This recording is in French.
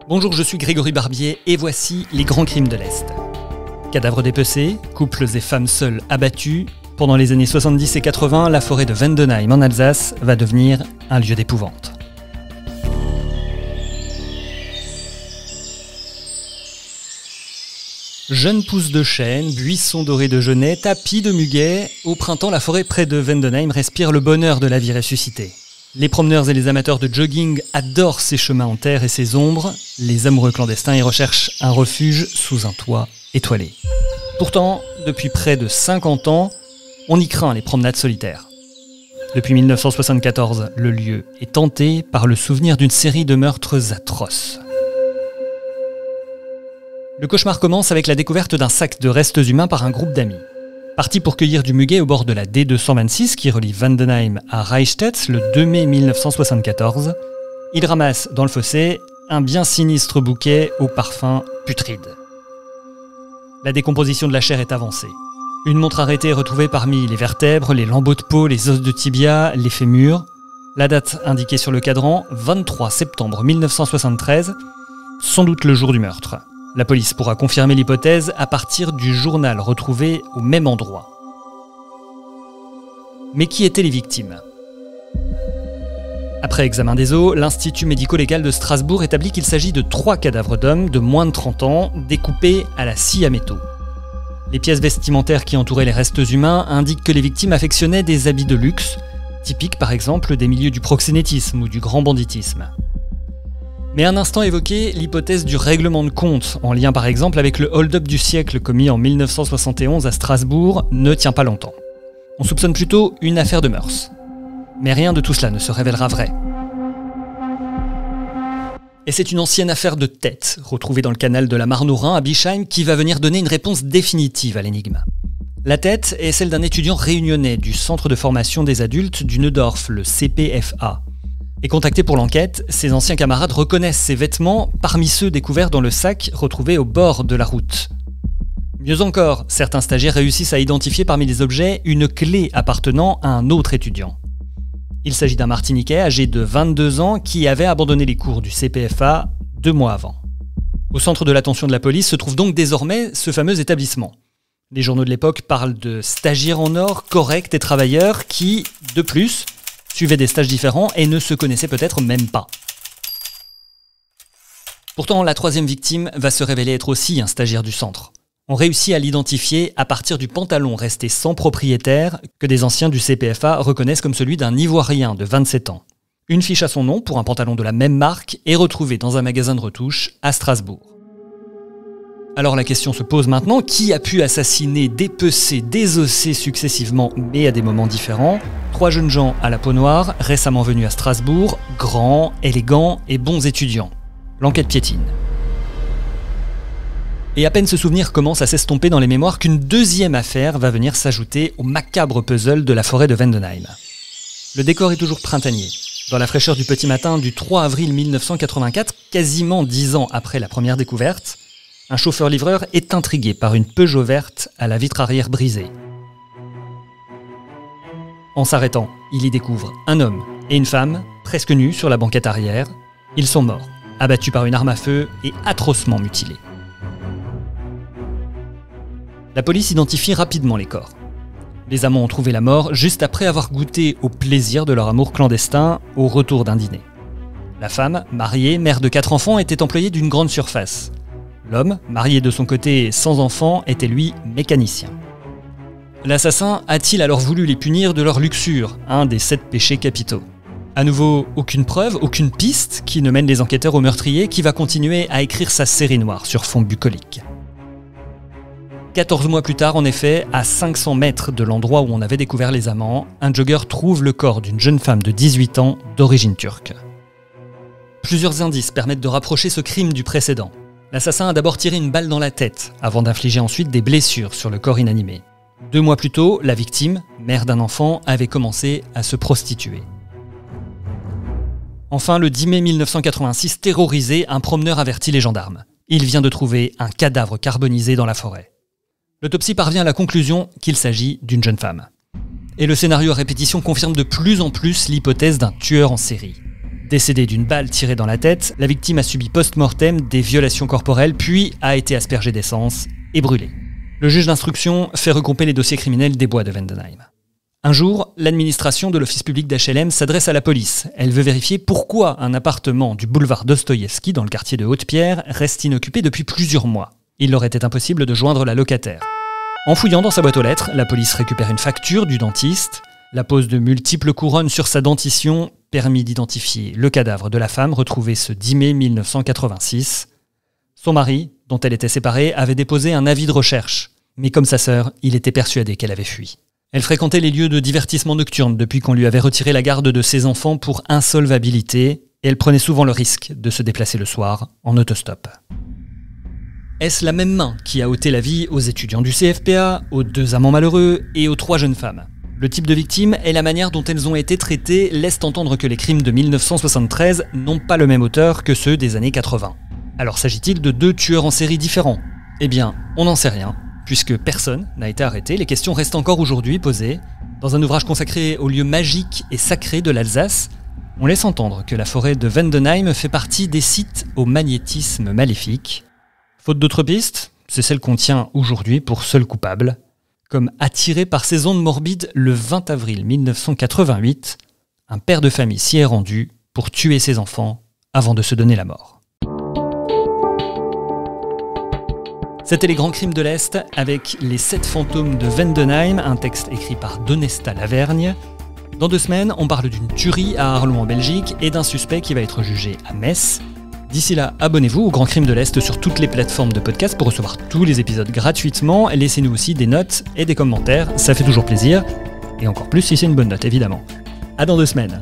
Bonjour, je suis Grégory Barbier et voici les grands crimes de l'Est. Cadavres dépecés, couples et femmes seuls abattus. Pendant les années 70 et 80, la forêt de Vendenheim en Alsace va devenir un lieu d'épouvante. Jeunes pousses de chêne, buissons dorés de genêts, tapis de muguet, au printemps la forêt près de Vendenheim respire le bonheur de la vie ressuscitée. Les promeneurs et les amateurs de jogging adorent ces chemins en terre et ces ombres, les amoureux clandestins y recherchent un refuge sous un toit étoilé. Pourtant, depuis près de 50 ans, on y craint les promenades solitaires. Depuis 1974, le lieu est hanté par le souvenir d'une série de meurtres atroces. Le cauchemar commence avec la découverte d'un sac de restes humains par un groupe d'amis. Partis pour cueillir du muguet au bord de la D226 qui relie Vendenheim à Reichstätt le 2 mai 1974, ils ramassent dans le fossé un bien sinistre bouquet au parfum putride. La décomposition de la chair est avancée. Une montre arrêtée est retrouvée parmi les vertèbres, les lambeaux de peau, les os de tibia, les fémurs. La date indiquée sur le cadran, 23 septembre 1973, sans doute le jour du meurtre. La police pourra confirmer l'hypothèse à partir du journal retrouvé au même endroit. Mais qui étaient les victimes ? Après examen des os, l'Institut médico-légal de Strasbourg établit qu'il s'agit de 3 cadavres d'hommes de moins de 30 ans, découpés à la scie à métaux. Les pièces vestimentaires qui entouraient les restes humains indiquent que les victimes affectionnaient des habits de luxe, typiques par exemple des milieux du proxénétisme ou du grand banditisme. Mais un instant évoqué l'hypothèse du règlement de compte, en lien par exemple avec le hold-up du siècle commis en 1971 à Strasbourg, ne tient pas longtemps. On soupçonne plutôt une affaire de mœurs. Mais rien de tout cela ne se révélera vrai. Et c'est une ancienne affaire de tête, retrouvée dans le canal de la Marne au Rhin à Bischheim, qui va venir donner une réponse définitive à l'énigme. La tête est celle d'un étudiant réunionnais du centre de formation des adultes du Neudorf, le CPFA. Et contactés pour l'enquête, ses anciens camarades reconnaissent ses vêtements parmi ceux découverts dans le sac retrouvé au bord de la route. Mieux encore, certains stagiaires réussissent à identifier parmi les objets une clé appartenant à un autre étudiant. Il s'agit d'un Martiniquais âgé de 22 ans qui avait abandonné les cours du CPFA 2 mois avant. Au centre de l'attention de la police se trouve donc désormais ce fameux établissement. Les journaux de l'époque parlent de stagiaires en or, corrects et travailleurs qui, de plus, suivaient des stages différents et ne se connaissaient peut-être même pas. Pourtant, la 3e victime va se révéler être aussi un stagiaire du centre. On réussit à l'identifier à partir du pantalon resté sans propriétaire que des anciens du CPFA reconnaissent comme celui d'un Ivoirien de 27 ans. Une fiche à son nom pour un pantalon de la même marque est retrouvée dans un magasin de retouches à Strasbourg. Alors la question se pose maintenant, qui a pu assassiner, dépecer, désosser successivement, mais à des moments différents, 3 jeunes gens à la peau noire, récemment venus à Strasbourg, grands, élégants et bons étudiants. L'enquête piétine. Et à peine ce souvenir commence à s'estomper dans les mémoires qu'une 2e affaire va venir s'ajouter au macabre puzzle de la forêt de Vendenheim. Le décor est toujours printanier. Dans la fraîcheur du petit matin du 3 avril 1984, quasiment 10 ans après la première découverte, un chauffeur-livreur est intrigué par une Peugeot verte à la vitre arrière brisée. En s'arrêtant, il y découvre un homme et une femme, presque nus sur la banquette arrière. Ils sont morts, abattus par une arme à feu et atrocement mutilés. La police identifie rapidement les corps. Les amants ont trouvé la mort juste après avoir goûté au plaisir de leur amour clandestin au retour d'un dîner. La femme, mariée, mère de 4 enfants, était employée d'une grande surface. L'homme, marié de son côté sans enfant, était lui mécanicien. L'assassin a-t-il alors voulu les punir de leur luxure, un des 7 péchés capitaux ? À nouveau, aucune preuve, aucune piste qui ne mène les enquêteurs au meurtrier qui va continuer à écrire sa série noire sur fond bucolique. 14 mois plus tard, en effet, à 500 mètres de l'endroit où on avait découvert les amants, un jogger trouve le corps d'une jeune femme de 18 ans d'origine turque. Plusieurs indices permettent de rapprocher ce crime du précédent. L'assassin a d'abord tiré une balle dans la tête, avant d'infliger ensuite des blessures sur le corps inanimé. 2 mois plus tôt, la victime, mère d'un enfant, avait commencé à se prostituer. Enfin, le 10 mai 1986, terrorisé, un promeneur avertit les gendarmes. Il vient de trouver un cadavre carbonisé dans la forêt. L'autopsie parvient à la conclusion qu'il s'agit d'une jeune femme. Et le scénario à répétition confirme de plus en plus l'hypothèse d'un tueur en série. Décédée d'une balle tirée dans la tête, la victime a subi post-mortem des violations corporelles puis a été aspergée d'essence et brûlée. Le juge d'instruction fait regrouper les dossiers criminels des bois de Vendenheim. Un jour, l'administration de l'office public d'HLM s'adresse à la police. Elle veut vérifier pourquoi un appartement du boulevard Dostoïevski dans le quartier de Haute-Pierre reste inoccupé depuis plusieurs mois. Il leur était impossible de joindre la locataire. En fouillant dans sa boîte aux lettres, la police récupère une facture du dentiste. La pose de multiples couronnes sur sa dentition permit d'identifier le cadavre de la femme retrouvée ce 10 mai 1986. Son mari, dont elle était séparée, avait déposé un avis de recherche. Mais comme sa sœur, il était persuadé qu'elle avait fui. Elle fréquentait les lieux de divertissement nocturne depuis qu'on lui avait retiré la garde de ses enfants pour insolvabilité, et elle prenait souvent le risque de se déplacer le soir en autostop. Est-ce la même main qui a ôté la vie aux étudiants du CFPA, aux 2 amants malheureux et aux 3 jeunes femmes ? Le type de victime et la manière dont elles ont été traitées laissent entendre que les crimes de 1973 n'ont pas le même auteur que ceux des années 80. Alors s'agit-il de 2 tueurs en série différents ? Eh bien, on n'en sait rien. Puisque personne n'a été arrêté, les questions restent encore aujourd'hui posées. Dans un ouvrage consacré aux lieux magiques et sacrés de l'Alsace, on laisse entendre que la forêt de Vendenheim fait partie des sites au magnétisme maléfique. Faute d'autres pistes, c'est celle qu'on tient aujourd'hui pour seul coupable. Comme attiré par ces ondes morbides, le 20 avril 1988, un père de famille s'y est rendu pour tuer ses enfants avant de se donner la mort. C'était Les Grands Crimes de l'Est avec Les 7 fantômes de Vendenheim, un texte écrit par Donesta Lavergne. Dans 2 semaines, on parle d'une tuerie à Arlon en Belgique et d'un suspect qui va être jugé à Metz. D'ici là, abonnez-vous aux Grands Crimes de l'Est sur toutes les plateformes de podcast pour recevoir tous les épisodes gratuitement. Laissez-nous aussi des notes et des commentaires, ça fait toujours plaisir. Et encore plus si c'est une bonne note, évidemment. À dans 2 semaines.